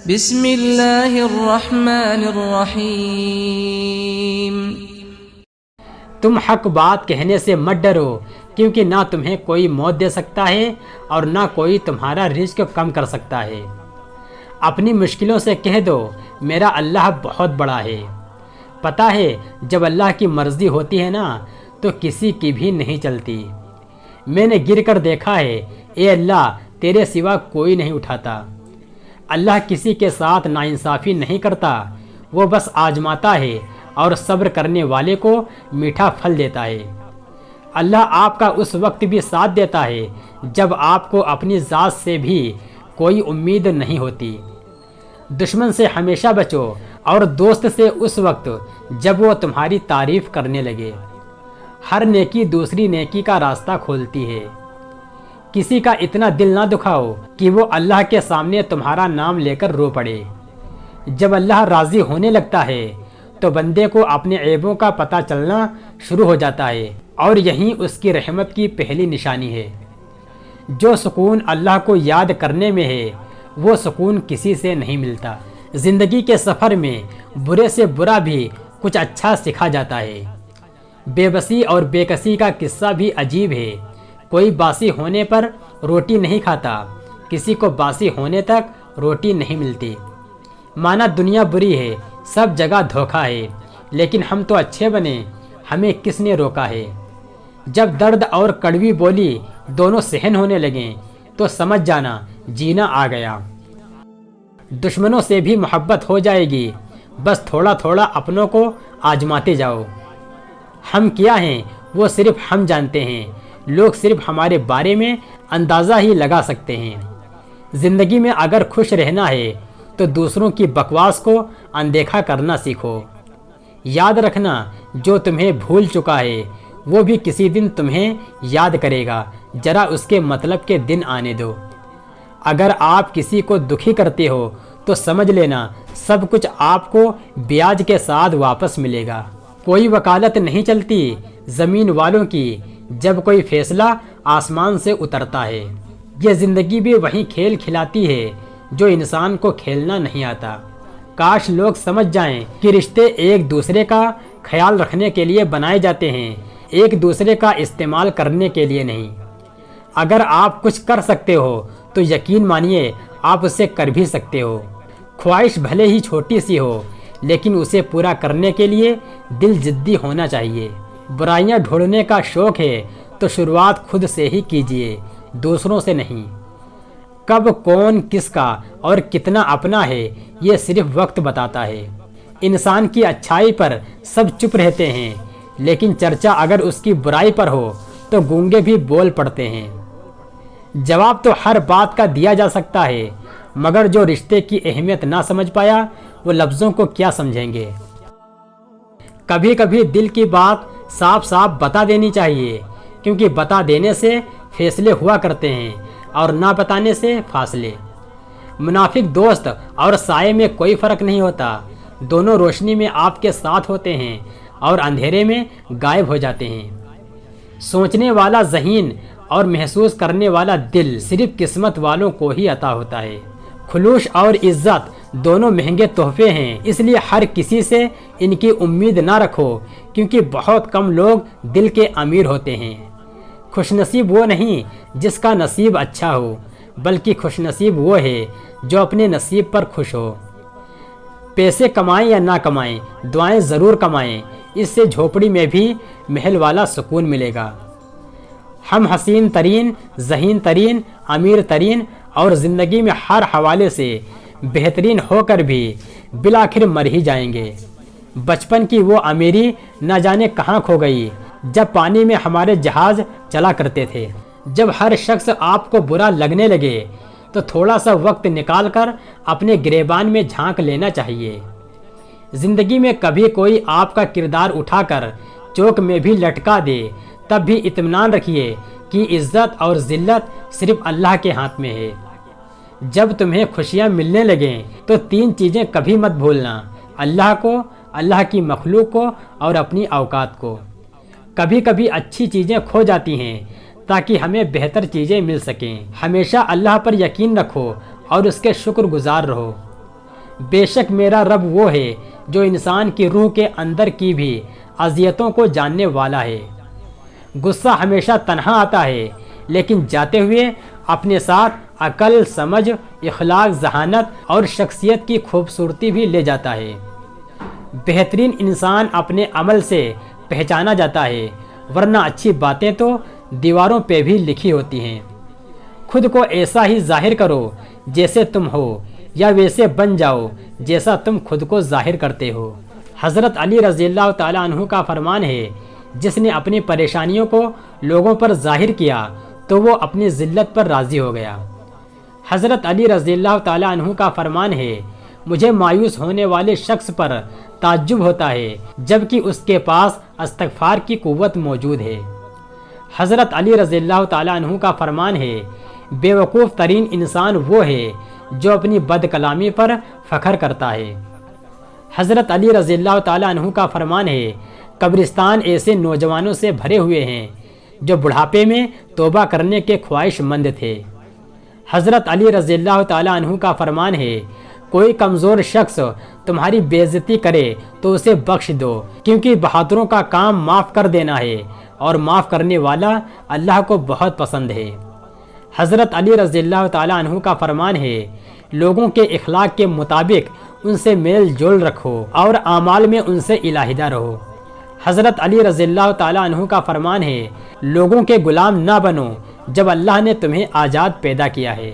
بسم اللہ الرحمن الرحیم۔ تم حق بات کہنے سے مت ڈرو، کیونکہ نہ تمہیں کوئی موت دے سکتا ہے اور نہ کوئی تمہارا رزق کم کر سکتا ہے۔ اپنی مشکلوں سے کہہ دو میرا اللہ بہت بڑا ہے۔ پتہ ہے جب اللہ کی مرضی ہوتی ہے نا تو کسی کی بھی نہیں چلتی۔ میں نے گر کر دیکھا ہے، اے اللہ تیرے سوا کوئی نہیں اٹھاتا۔ اللہ کسی کے ساتھ ناانصافی نہیں کرتا، وہ بس آزماتا ہے اور صبر کرنے والے کو میٹھا پھل دیتا ہے۔ اللہ آپ کا اس وقت بھی ساتھ دیتا ہے جب آپ کو اپنی ذات سے بھی کوئی امید نہیں ہوتی۔ دشمن سے ہمیشہ بچو اور دوست سے اس وقت جب وہ تمہاری تعریف کرنے لگے۔ ہر نیکی دوسری نیکی کا راستہ کھولتی ہے۔ کسی کا اتنا دل نہ دکھاؤ کہ وہ اللہ کے سامنے تمہارا نام لے کر رو پڑے۔ جب اللہ راضی ہونے لگتا ہے تو بندے کو اپنے عیبوں کا پتہ چلنا شروع ہو جاتا ہے، اور یہی اس کی رحمت کی پہلی نشانی ہے۔ جو سکون اللہ کو یاد کرنے میں ہے وہ سکون کسی سے نہیں ملتا۔ زندگی کے سفر میں برے سے برا بھی کچھ اچھا سکھا جاتا ہے۔ بے بسی اور بے کسی کا قصہ بھی عجیب ہے۔ کوئی باسی ہونے پر روٹی نہیں کھاتا، کسی کو باسی ہونے تک روٹی نہیں ملتی۔ مانا دنیا بری ہے، سب جگہ دھوکہ ہے، لیکن ہم تو اچھے بنے، ہمیں کس نے روکا ہے؟ جب درد اور کڑوی بولی دونوں سہن ہونے لگیں تو سمجھ جانا جینا آ گیا۔ دشمنوں سے بھی محبت ہو جائے گی، بس تھوڑا تھوڑا اپنوں کو آزماتے جاؤ۔ ہم کیا ہیں وہ صرف ہم جانتے ہیں، لوگ صرف ہمارے بارے میں اندازہ ہی لگا سکتے ہیں۔ زندگی میں اگر خوش رہنا ہے تو دوسروں کی بکواس کو اندیکھا کرنا سیکھو۔ یاد رکھنا جو تمہیں بھول چکا ہے وہ بھی کسی دن تمہیں یاد کرے گا، ذرا اس کے مطلب کے دن آنے دو۔ اگر آپ کسی کو دکھی کرتے ہو تو سمجھ لینا سب کچھ آپ کو بیاج کے ساتھ واپس ملے گا۔ کوئی وکالت نہیں چلتی زمین والوں کی جب کوئی فیصلہ آسمان سے اترتا ہے۔ یہ زندگی بھی وہی کھیل کھلاتی ہے جو انسان کو کھیلنا نہیں آتا۔ کاش لوگ سمجھ جائیں کہ رشتے ایک دوسرے کا خیال رکھنے کے لیے بنائے جاتے ہیں، ایک دوسرے کا استعمال کرنے کے لیے نہیں۔ اگر آپ کچھ کر سکتے ہو تو یقین مانیے آپ اسے کر بھی سکتے ہو۔ خواہش بھلے ہی چھوٹی سی ہو لیکن اسے پورا کرنے کے لیے دل جدی ہونا چاہیے۔ برائیاں ڈھونڈنے کا شوق ہے تو شروعات خود سے ہی کیجیے، دوسروں سے نہیں۔ کب کون کس کا اور کتنا اپنا ہے یہ صرف وقت بتاتا ہے۔ انسان کی اچھائی پر سب چپ رہتے ہیں، لیکن چرچا اگر اس کی برائی پر ہو تو گونگے بھی بول پڑتے ہیں۔ جواب تو ہر بات کا دیا جا سکتا ہے، مگر جو رشتے کی اہمیت نہ سمجھ پایا وہ لفظوں کو کیا سمجھیں گے۔ کبھی کبھی دل کی بات صاف صاف بتا دینی چاہیے، کیونکہ بتا دینے سے فیصلے ہوا کرتے ہیں اور نہ بتانے سے فاصلے۔ منافق دوست اور سائے میں کوئی فرق نہیں ہوتا، دونوں روشنی میں آپ کے ساتھ ہوتے ہیں اور اندھیرے میں غائب ہو جاتے ہیں۔ سوچنے والا ذہین اور محسوس کرنے والا دل صرف قسمت والوں کو ہی عطا ہوتا ہے۔ خلوص اور عزت دونوں مہنگے تحفے ہیں، اس لیے ہر کسی سے ان کی امید نہ رکھو، کیونکہ بہت کم لوگ دل کے امیر ہوتے ہیں۔ خوش نصیب وہ نہیں جس کا نصیب اچھا ہو، بلکہ خوش نصیب وہ ہے جو اپنے نصیب پر خوش ہو۔ پیسے کمائیں یا نہ کمائیں، دعائیں ضرور کمائیں، اس سے جھوپڑی میں بھی محل والا سکون ملے گا۔ ہم حسین ترین، ذہین ترین، امیر ترین اور زندگی میں ہر حوالے سے بہترین ہو کر بھی بالآخر مر ہی جائیں گے۔ بچپن کی وہ امیری نہ جانے کہاں کھو گئی جب پانی میں ہمارے جہاز چلا کرتے تھے۔ جب ہر شخص آپ کو برا لگنے لگے تو تھوڑا سا وقت نکال کر اپنے گریبان میں جھانک لینا چاہیے۔ زندگی میں کبھی کوئی آپ کا کردار اٹھا کر چوک میں بھی لٹکا دے تب بھی اطمینان رکھیے کہ عزت اور ذلت صرف اللہ کے ہاتھ میں ہے۔ جب تمہیں خوشیاں ملنے لگیں تو 3 چیزیں کبھی مت بھولنا: اللہ کو، اللہ کی مخلوق کو اور اپنی اوقات کو۔ کبھی کبھی اچھی چیزیں کھو جاتی ہیں تاکہ ہمیں بہتر چیزیں مل سکیں۔ ہمیشہ اللہ پر یقین رکھو اور اس کے شکر گزار رہو۔ بے شک میرا رب وہ ہے جو انسان کی روح کے اندر کی بھی اذیتوں کو جاننے والا ہے۔ غصہ ہمیشہ تنہا آتا ہے لیکن جاتے ہوئے اپنے ساتھ عقل، سمجھ، اخلاق، ذہانت اور شخصیت کی خوبصورتی بھی لے جاتا ہے۔ بہترین انسان اپنے عمل سے پہچانا جاتا ہے، ورنہ اچھی باتیں تو دیواروں پہ بھی لکھی ہوتی ہیں۔ خود کو ایسا ہی ظاہر کرو جیسے تم ہو، یا ویسے بن جاؤ جیسا تم خود کو ظاہر کرتے ہو۔ حضرت علی رضی اللہ تعالیٰ عنہ کا فرمان ہے، جس نے اپنی پریشانیوں کو لوگوں پر ظاہر کیا تو وہ اپنی ذلت پر راضی ہو گیا۔ حضرت علی رضی اللہ تعالیٰ عنہ کا فرمان ہے، مجھے مایوس ہونے والے شخص پر تعجب ہوتا ہے جبکہ اس کے پاس استغفار کی قوت موجود ہے۔ حضرت علی رضی اللہ تعالیٰ عنہ کا فرمان ہے، بے وقوف ترین انسان وہ ہے جو اپنی بد کلامی پر فخر کرتا ہے۔ حضرت علی رضی اللہ تعالیٰ عنہ کا فرمان ہے، قبرستان ایسے نوجوانوں سے بھرے ہوئے ہیں جو بڑھاپے میں توبہ کرنے کے خواہش مند تھے۔ حضرت علی رضی اللہ تعالیٰ عنہ کا فرمان ہے، کوئی کمزور شخص تمہاری بے عزتی کرے تو اسے بخش دو، کیونکہ بہادروں کا کام معاف کر دینا ہے اور معاف کرنے والا اللہ کو بہت پسند ہے۔ حضرت علی رضی اللہ تعالیٰ عنہ کا فرمان ہے، لوگوں کے اخلاق کے مطابق ان سے میل جول رکھو اور اعمال میں ان سے علیحدہ رہو۔ حضرت علی رضی اللہ تعالیٰ عنہ کا فرمان ہے، لوگوں کے غلام نہ بنو جب اللہ نے تمہیں آزاد پیدا کیا ہے۔